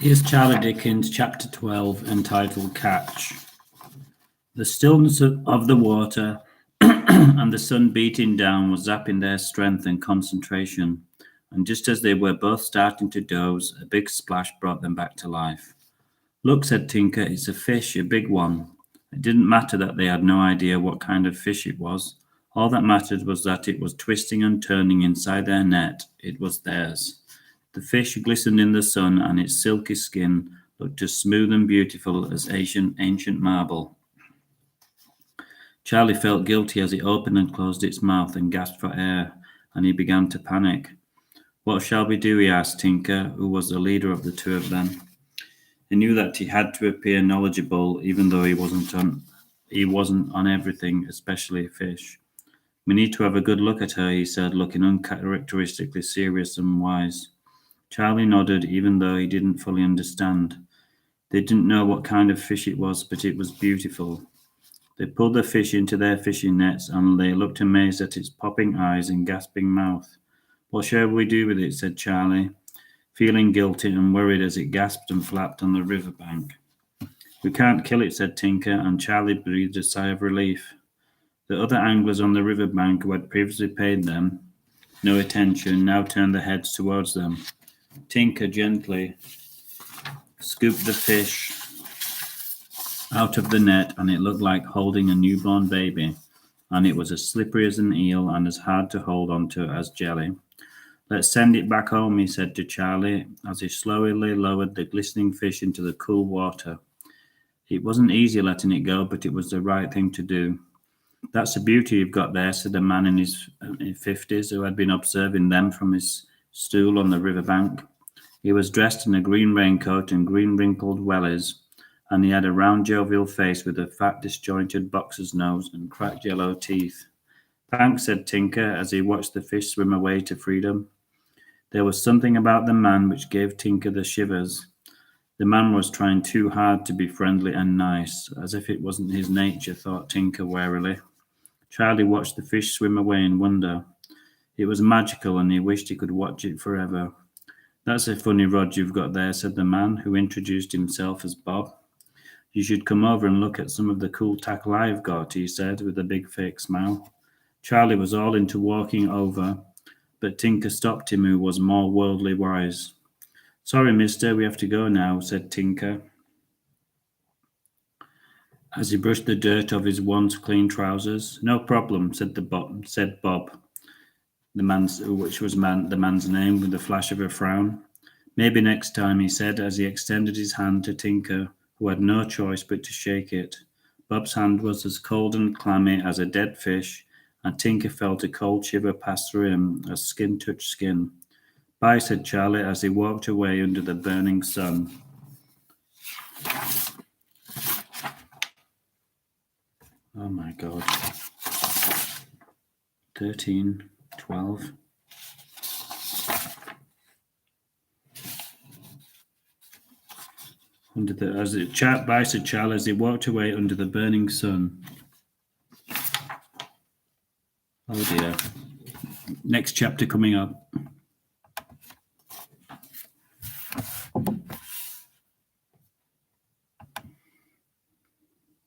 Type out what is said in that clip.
Here's Charlie Dickens, chapter 12, entitled Catch. The stillness of the water and the sun beating down was zapping their strength and concentration, and just as they were both starting to doze, a big splash brought them back to life. Look, said Tinker, it's a fish, a big one. It didn't matter that they had no idea what kind of fish it was. All that mattered was that it was twisting and turning inside their net. It was theirs. The fish glistened in the sun, and its silky skin looked as smooth and beautiful as ancient marble. Charlie felt guilty as it opened and closed its mouth and gasped for air, and he began to panic. What shall we do? He asked Tinker, who was the leader of the two of them. He knew that he had to appear knowledgeable, even though he wasn't on everything, especially fish. We need to have a good look at her, he said, looking uncharacteristically serious and wise. Charlie nodded, even though he didn't fully understand. They didn't know what kind of fish it was, but it was beautiful. They pulled the fish into their fishing nets, and they looked amazed at its popping eyes and gasping mouth. What shall we do with it? Said Charlie, feeling guilty and worried as it gasped and flapped on the river bank. We can't kill it, said Tinker, and Charlie breathed a sigh of relief. The other anglers on the river bank, who had previously paid them no attention, now turned their heads towards them. Tinker gently scooped the fish out of the net, and it looked like holding a newborn baby, and it was as slippery as an eel and as hard to hold onto as jelly. Let's send it back home, he said to Charlie, as he slowly lowered the glistening fish into the cool water. It wasn't easy letting it go, but it was the right thing to do. That's the beauty you've got there, said a man in his 50s who had been observing them from his stool on the river bank. He was dressed in a green raincoat and green wrinkled wellies, and he had a round jovial face with a fat disjointed boxer's nose and cracked yellow teeth. Thanks, said Tinker, as he watched the fish swim away to freedom. There was something about the man which gave Tinker the shivers. The man was trying too hard to be friendly and nice, as if it wasn't his nature, thought Tinker warily. Charlie watched the fish swim away in wonder. It was magical, and he wished he could watch it forever. That's a funny rod you've got there, said the man, who introduced himself as Bob. You should come over and look at some of the cool tackle I've got, he said, with a big fake smile. Charlie was all into walking over, but Tinker stopped him, who was more worldly wise. Sorry, mister, we have to go now, said Tinker, as he brushed the dirt off his once clean trousers. No problem, said Bob, the man's name, with a flash of a frown. Maybe next time, he said, as he extended his hand to Tinker, who had no choice but to shake it. Bob's hand was as cold and clammy as a dead fish, and Tinker felt a cold shiver pass through him as skin touched skin. Bye, said Charlie, as he walked away under the burning sun. Oh my God. 13, 12. Bye, said Charlie, as he walked away under the burning sun. Oh dear. Next chapter coming up.